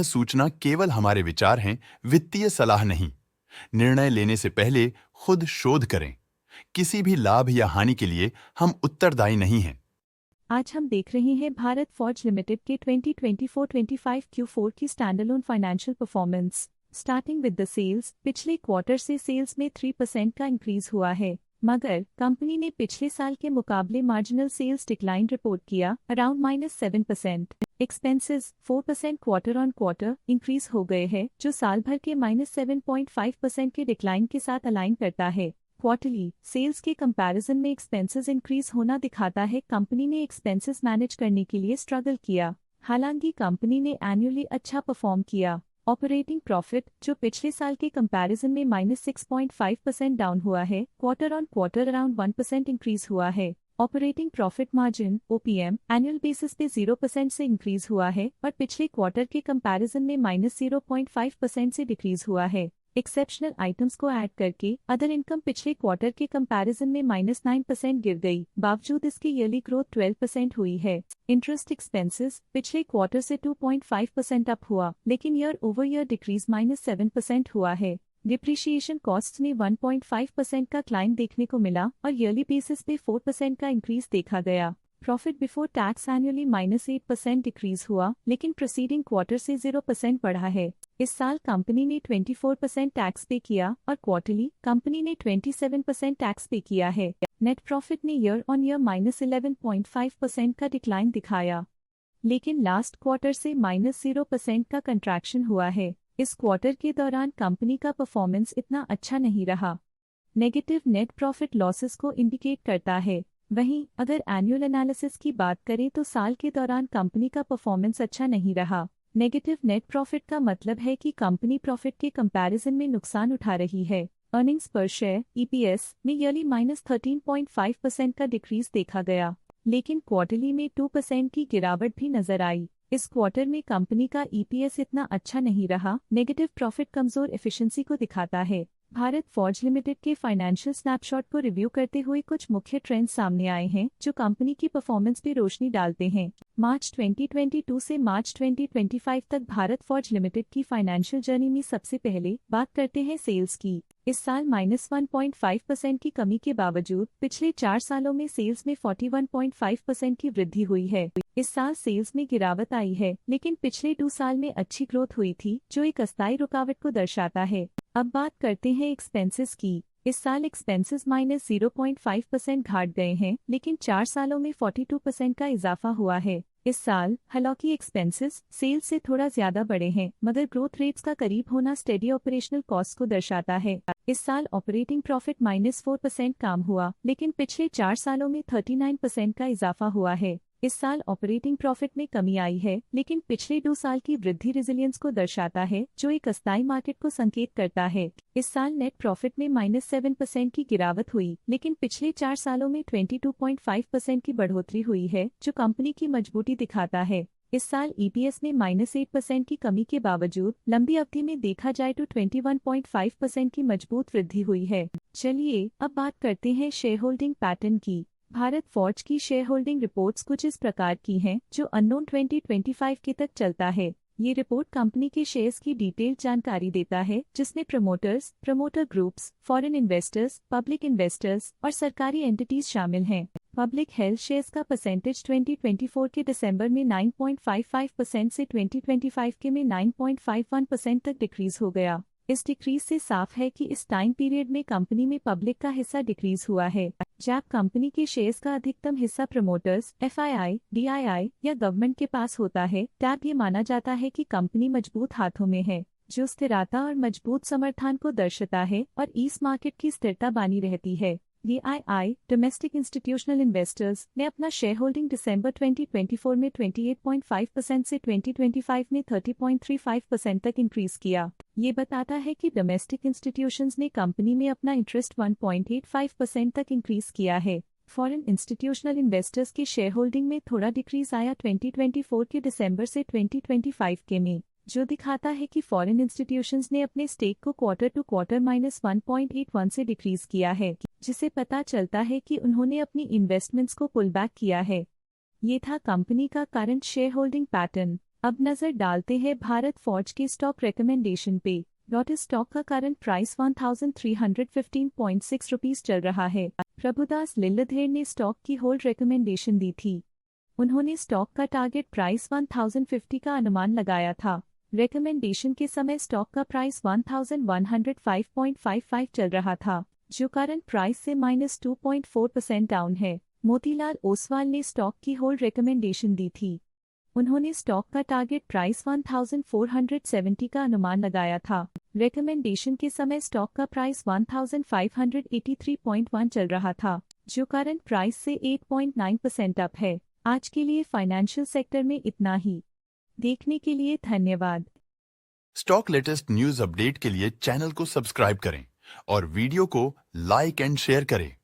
सूचना केवल हमारे विचार हैं, वित्तीय सलाह नहीं। निर्णय लेने से पहले खुद शोध करें। किसी भी लाभ या हानि के लिए हम उत्तरदायी नहीं हैं। आज हम देख रहे हैं भारत फॉर्ज लिमिटेड के 2024-25 Q4 की standalone financial performance. Starting with the sales, पिछले क्वार्टर से सेल्स में 3% का इंक्रीज हुआ है, मगर कंपनी ने पिछले साल के मुकाबले मार्जिनल सेल्स डिक्लाइन रिपोर्ट किया, around -7%। Expenses 4% quarter on quarter increase हो गए हैं, जो साल भर के -7.5% के डिक्लाइन के साथ अलाइन करता है। क्वार्टरली सेल्स के कंपैरिजन में एक्सपेंसेस इंक्रीज होना दिखाता है कंपनी ने एक्सपेंसेस मैनेज करने के लिए स्ट्रगल किया। हालांकि कंपनी ने एनुअली अच्छा परफॉर्म किया। ऑपरेटिंग प्रॉफिट, जो पिछले साल के कंपैरिजन में -6.5% डाउन हुआ है, quarter on quarter around 1% increase हुआ है। Operating profit margin OPM annual basis पे 0% से इंक्रीज हुआ है और पिछले क्वार्टर के कंपैरिजन में -0.5% से डिक्रीज हुआ है। एक्सेप्शनल आइटम्स को ऐड करके अदर इनकम पिछले क्वार्टर के कंपैरिजन में -9% गिर गई, बावजूद इसकी ईयरली ग्रोथ 12% हुई है। इंटरेस्ट एक्सपेंसेस पिछले क्वार्टर से 2.5% अप हुआ, लेकिन ईयर ओवर ईयर डिक्रीज -7% हुआ है। डिप्रिशिएशन कॉस्ट्स में 1.5% का क्लाइम देखने को मिला और ईयरली बेसिस पे 4% का इंक्रीज देखा गया। Profit before tax annually -8% decrease हुआ, लेकिन प्रीसीडिंग क्वार्टर से 0% बढ़ा है। इस साल कंपनी ने 24% टैक्स पे किया और क्वार्टरली कंपनी ने 27% टैक्स पे किया है। नेट प्रॉफिट ने ईयर ऑन ईयर -11.5% का डिक्लाइन दिखाया, लेकिन लास्ट क्वार्टर से -0% का कंट्रैक्शन हुआ है। इस क्वार्टर के दौरान कंपनी का परफॉर्मेंस इतना अच्छा नहीं रहा। नेगेटिव नेट प्रॉफिट लॉसेस को इंडिकेट करता है। वहीं अगर एनुअल एनालिसिस की बात करें तो साल के दौरान कंपनी का परफॉर्मेंस अच्छा नहीं रहा। नेगेटिव नेट प्रॉफिट का मतलब है कि कंपनी प्रॉफिट के कंपैरिजन में नुकसान उठा रही है। अर्निंग्स पर शेयर EPS में ईयरली -13.5% का डिक्रीज देखा गया, लेकिन क्वार्टरली में 2% की गिरावट भी नजर आई। इस क्वार्टर में कंपनी का EPS इतना अच्छा नहीं रहा। नेगेटिव प्रॉफिट कमजोर एफिशिएंसी को दिखाता है। भारत फॉर्ज लिमिटेड के फाइनेंशियल स्नैपशॉट को रिव्यू करते हुए कुछ मुख्य ट्रेंड्स सामने आए हैं जो कंपनी की परफॉर्मेंस पे रोशनी डालते हैं। मार्च 2022 से मार्च 2025 तक भारत फॉर्ज लिमिटेड की फाइनेंशियल जर्नी में सबसे पहले बात करते हैं सेल्स की। इस साल -1.5% की कमी के बावजूद पिछले 4 सालों में सेल्स में 41.5% की वृद्धि हुई है। इस साल सेल्स में गिरावट आई है, लेकिन पिछले 2 साल में अच्छी ग्रोथ हुई थी, जो एक अस्थायी रुकावट को दर्शाता है। अब बात करते हैं एक्सपेंसेस की। इस साल एक्सपेंसेस -0.5% घाट गए हैं, लेकिन 4 सालों में 42% का इजाफा हुआ है। इस साल हालांकि एक्सपेंसेस सेल्स से थोड़ा ज्यादा बढ़े हैं, मगर ग्रोथ रेट्स का करीब होना स्टेडी ऑपरेशनल कॉस्ट को दर्शाता है। इस साल ऑपरेटिंग प्रॉफिट -4% कम हुआ, लेकिन पिछले 4 सालों में 39% का इजाफा हुआ है। इस साल ऑपरेटिंग प्रॉफिट में कमी आई है, लेकिन पिछले 2 साल की वृद्धि रेजिलियंस को दर्शाता है, जो एक अस्थायी मार्केट को संकेत करता है। इस साल नेट प्रॉफिट में -7% की गिरावट हुई, लेकिन पिछले 4 सालों में 22.5% की बढ़ोतरी हुई है, जो कंपनी की मजबूती दिखाता है। इस साल EPS में -8% की कमी के बावजूद लंबी अवधि में देखा जाए तो 21.5% की मजबूत वृद्धि हुई है। चलिए अब बात करते हैं शेयर होल्डिंग पैटर्न की। भारत फॉर्ज की शेयर होल्डिंग रिपोर्ट्स कुछ इस प्रकार की हैं, जो अननोन 2025 के तक चलता है। ये रिपोर्ट कंपनी के शेयर्स की डिटेल्ड जानकारी देता है, जिसमें promoters, promoter groups, foreign investors, public investors और सरकारी एंटिटीज शामिल हैं। पब्लिक हेल्थ शेयर्स का परसेंटेज 2024 के दिसंबर में 9.55% से 2025 के में 9.51% तक डिक्रीज हो गया। इस डिक्रीज से साफ है कि इस टाइम पीरियड में कंपनी में पब्लिक का हिस्सा डिक्रीज हुआ है। जब कंपनी के शेयर्स का अधिकतम हिस्सा प्रमोटर्स, FII, DII या गवर्नमेंट के पास होता है, तब ये माना जाता है कि कंपनी मजबूत हाथों में है, जो स्थिरता और मजबूत समर्थन को दर्शाता है और इस मार्केट की स्थिरता बनी रहती है। DII डोमेस्टिक इंस्टीट्यूशनल इन्वेस्टर्स ने अपना शेयर होल्डिंग दिसंबर 2024 में 28.5% से 2025 में 30.35% तक इंक्रीज किया। ये बताता है कि डोमेस्टिक इंस्टीट्यूशंस ने कंपनी में अपना इंटरेस्ट 1.85% तक इंक्रीज किया है। फॉरेन इंस्टीट्यूशनल इन्वेस्टर्स के शेयर होल्डिंग में थोड़ा डिक्रीज आया 2024 के दिसंबर से 2025 के में, जो दिखाता है कि फॉरेन इंस्टीट्यूशंस ने अपने स्टेक को क्वार्टर टू क्वार्टर -1.81 से डिक्रीज किया है, जिसे पता चलता है कि उन्होंने अपनी इन्वेस्टमेंट्स को पुल बैक किया है। ये था कंपनी का करंट शेयर होल्डिंग पैटर्न। अब नजर डालते हैं भारत फॉर्ज के स्टॉक रिकमेंडेशन पे। डॉट स्टॉक का करंट प्राइस 1315.6 रुपीस चल रहा है। प्रभुदास लिल्लाधर ने स्टॉक की होल्ड रिकमेंडेशन दी थी। उन्होंने स्टॉक का टारगेट प्राइस 1050 का अनुमान लगाया था। रिकमेंडेशन के समय स्टॉक का प्राइस 1105.55 चल रहा था, जो करंट प्राइस से -2.4% डाउन है। मोतीलाल ओसवाल ने स्टॉक की होल्ड रिकमेंडेशन दी थी। उन्होंने स्टॉक का टारगेट प्राइस 1470 का अनुमान लगाया था। रिकमेंडेशन के समय स्टॉक का प्राइस 1583.1 चल रहा था, जो करंट प्राइस से 8.9% अप है। आज के लिए फाइनेंशियल सेक्टर में इतना ही। देखने के लिए धन्यवाद। स्टॉक लेटेस्ट न्यूज अपडेट के लिए चैनल को सब्सक्राइब करें और वीडियो को लाइक एंड शेयर करें।